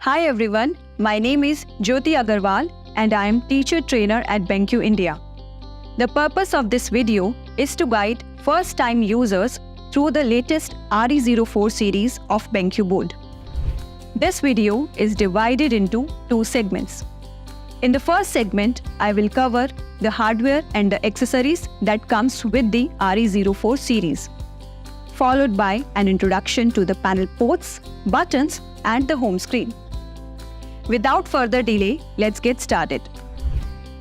Hi everyone, my name is Jyoti Agarwal and I am teacher trainer at BenQ India. The purpose of this video is to guide first-time users through the latest RE04 series of BenQ board. This video is divided into two segments. In the first segment, I will cover the hardware and the accessories that comes with the RE04 series, followed by an introduction to the panel ports, buttons and the home screen. Without further delay, let's get started.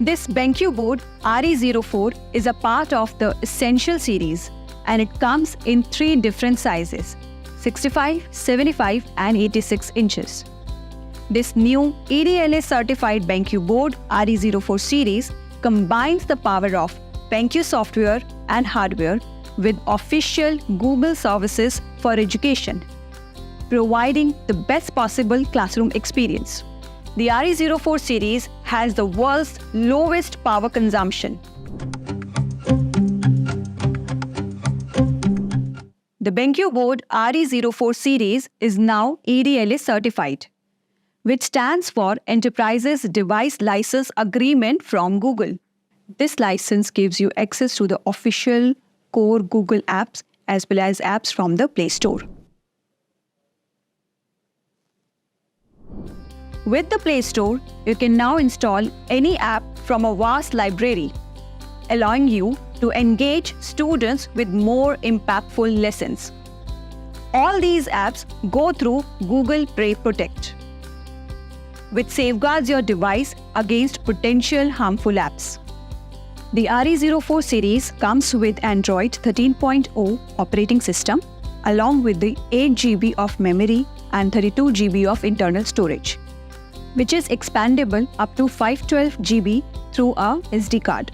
This BenQ board RE04 is a part of the Essential series and it comes in three different sizes: 65, 75 and 86 inches. This new EDLA certified BenQ board RE04 series combines the power of BenQ software and hardware with official Google services for education, providing the best possible classroom experience. The RE04 series has the world's lowest power consumption. The BenQ board RE04 series is now EDLA certified, which stands for Enterprises Device License Agreement from Google. This license gives you access to the official core Google apps as well as apps from the Play Store. With the Play Store, you can now install any app from a vast library, allowing you to engage students with more impactful lessons. All these apps go through Google Play Protect, which safeguards your device against potential harmful apps. The RE04 series comes with Android 13.0 operating system, along with the 8 GB of memory and 32 GB of internal storage, which is expandable up to 512 GB through a SD card.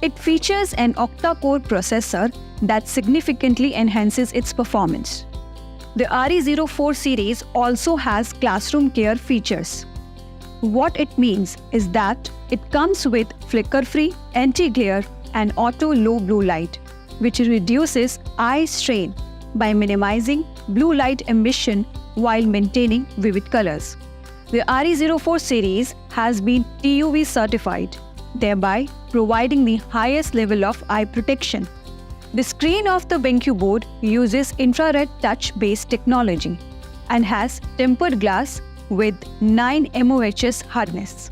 It features an octa-core processor that significantly enhances its performance. The RE04 series also has classroom care features. What it means is that it comes with flicker-free, anti-glare and auto-low blue light, which reduces eye strain by minimizing blue light emission while maintaining vivid colors. The RE04 series has been TUV certified, thereby providing the highest level of eye protection. The screen of the BenQ board uses infrared touch-based technology and has tempered glass with 9 MOHs hardness.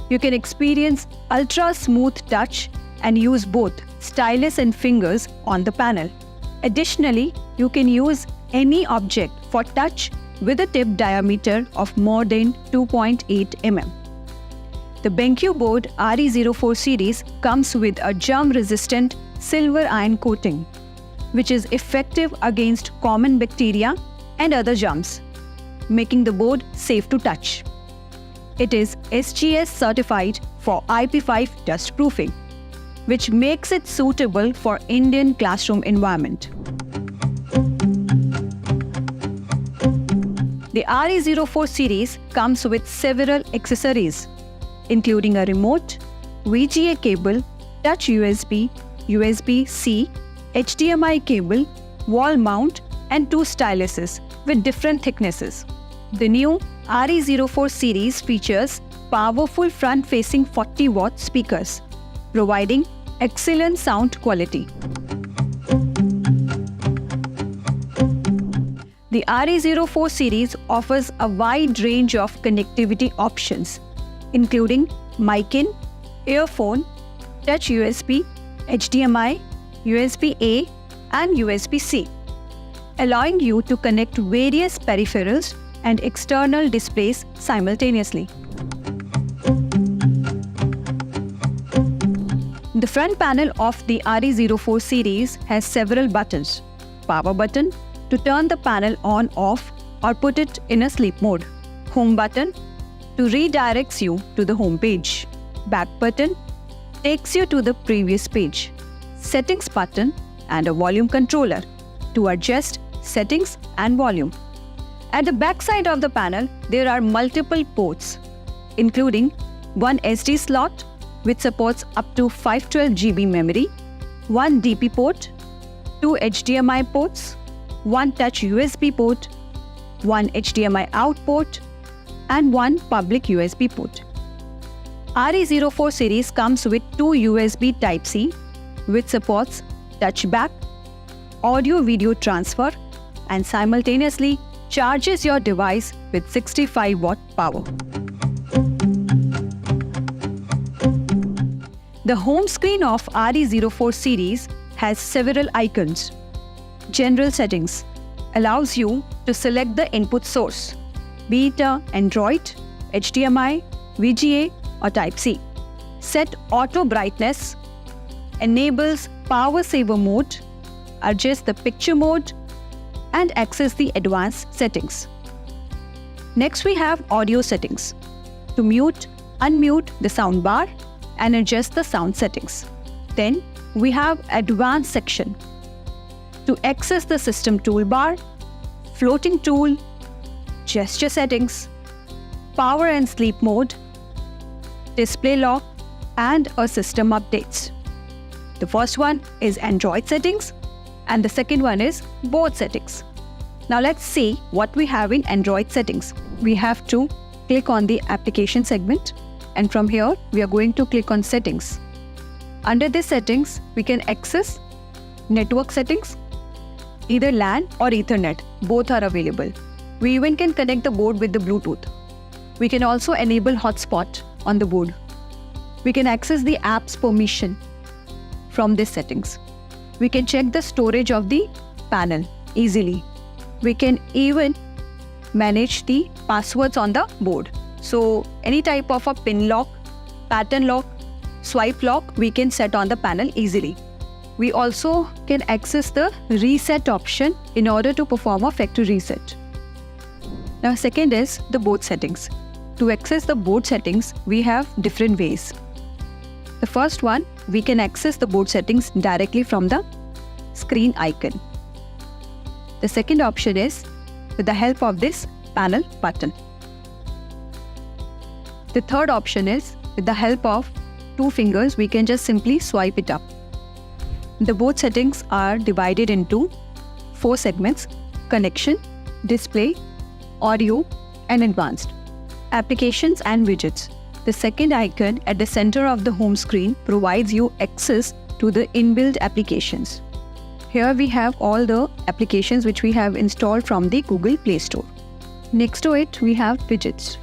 You can experience ultra-smooth touch and use both stylus and fingers on the panel. Additionally, you can use any object for touch with a tip diameter of more than 2.8 mm. The BenQ board RE04 series comes with a germ-resistant silver iron coating, which is effective against common bacteria and other germs, making the board safe to touch. It is SGS certified for IP5 dust proofing, which makes it suitable for Indian classroom environment. The RE04 series comes with several accessories, including a remote, VGA cable, touch USB, USB-C, HDMI cable, wall mount, and 2 styluses with different thicknesses. The new RE04 series features powerful front-facing 40-watt speakers, providing excellent sound quality. The RE04 series offers a wide range of connectivity options, including mic-in, earphone, touch USB, HDMI, USB-A, and USB-C, allowing you to connect various peripherals and external displays simultaneously. The front panel of the RE04 series has several buttons: power button to turn the panel on/off or put it in a sleep mode, home button to redirects you to the home page, back button takes you to the previous page, settings button and a volume controller to adjust settings and volume. At the back side of the panel, there are multiple ports, including one SD slot which supports up to 512 GB memory, one DP port, 2 HDMI ports, one touch USB port, one HDMI out port, and one public USB port. RE04 series comes with two USB Type-C, which supports touchback, audio-video transfer, and simultaneously charges your device with 65-watt power. The home screen of RE04 series has several icons. General settings allows you to select the input source, be it Android, HDMI, VGA, or Type-C. Set auto brightness, enables power saver mode, adjust the picture mode, and access the advanced settings. Next, we have audio settings. To mute, unmute the sound bar and adjust the sound settings. Then we have advanced section. To access the system toolbar, floating tool, gesture settings, power and sleep mode, display lock, and a system updates. The first one is Android settings and the second one is both settings. Now let's see what we have in Android settings. We have to click on the application segment, and from here we are going to click on settings. Under this settings, we can access network settings, either LAN or Ethernet, both are available. We even can connect the board with the Bluetooth. We can also enable hotspot on the board. We can access the app's permission from these settings. We can check the storage of the panel easily. We can even manage the passwords on the board. So any type of a pin lock, pattern lock, swipe lock, we can set on the panel easily. We also can access the reset option in order to perform a factory reset. Now second is the board settings. To access the board settings, we have different ways. The first one, we can access the board settings directly from the screen icon. The second option is with the help of this panel button. The third option is with the help of two fingers, we can just simply swipe it up. The board settings are divided into 4 segments: connection, display, audio, and advanced. Applications and widgets. The second icon at the center of the home screen provides you access to the inbuilt applications. Here we have all the applications which we have installed from the Google Play Store. Next to it, we have widgets.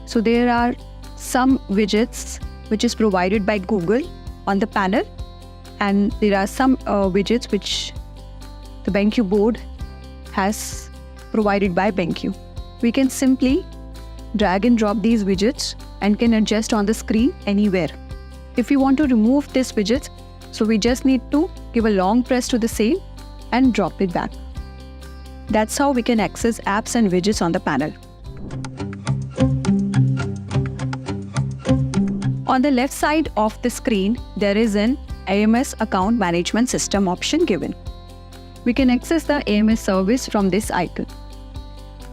So there are some widgets which is provided by Google on the panel, and there are some widgets which the BenQ board has provided by BenQ. We can simply drag and drop these widgets and can adjust on the screen anywhere. If you want to remove this widget, so we just need to give a long press to the same and drop it back. That's how we can access apps and widgets on the panel. On the left side of the screen, there is an AMS account management system option given. We can access the AMS service from this icon.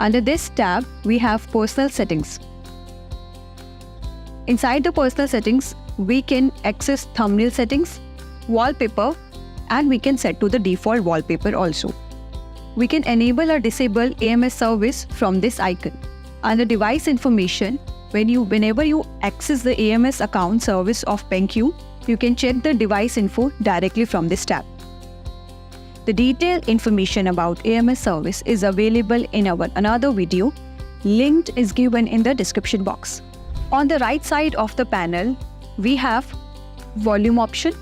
Under this tab, we have personal settings. Inside the personal settings, we can access thumbnail settings, wallpaper, and we can set to the default wallpaper also. We can enable or disable AMS service from this icon. Under device information, whenever you access the AMS account service of BenQ, you can check the device info directly from this tab. The detailed information about AMS service is available in our another video. Linked is given in the description box. On the right side of the panel, we have volume option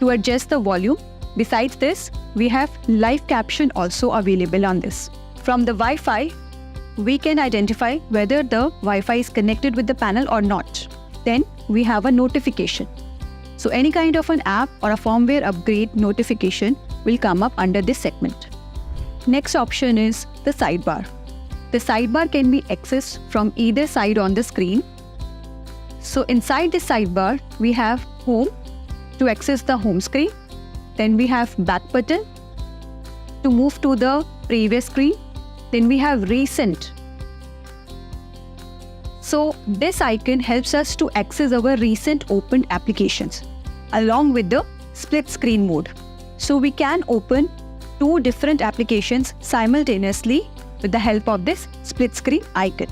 to adjust the volume. Besides this, we have live caption also available on this. From the Wi-Fi, we can identify whether the Wi-Fi is connected with the panel or not. Then we have a notification. So any kind of an app or a firmware upgrade notification will come up under this segment. Next option is the sidebar. The sidebar can be accessed from either side on the screen. So inside the sidebar, we have home to access the home screen. Then we have back button to move to the previous screen. Then we have recent. So this icon helps us to access our recent opened applications along with the split screen mode. So we can open 2 different applications simultaneously with the help of this split screen icon.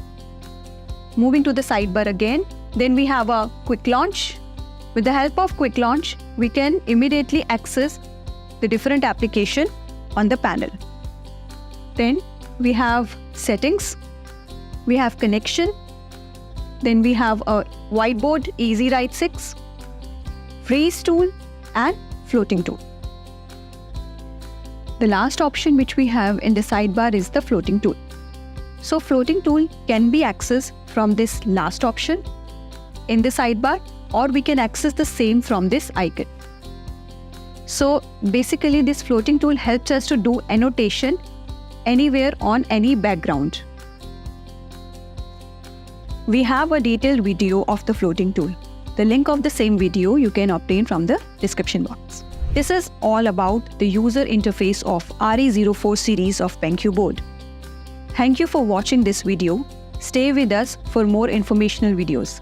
moving to the sidebar again, then we have a quick launch. With the help of quick launch, we can immediately access the different application on the panel. Then we have settings, we have connection, then we have a whiteboard Easy Write 6, freeze tool and floating tool. The last option which we have in the sidebar is the floating tool. So floating tool can be accessed from this last option in the sidebar, or we can access the same from this icon. So basically this floating tool helps us to do annotation anywhere on any background. We have a detailed video of the floating tool. The link of the same video you can obtain from the description box. This is all about the user interface of RE04 series of BenQ board. Thank you for watching this video. Stay with us for more informational videos.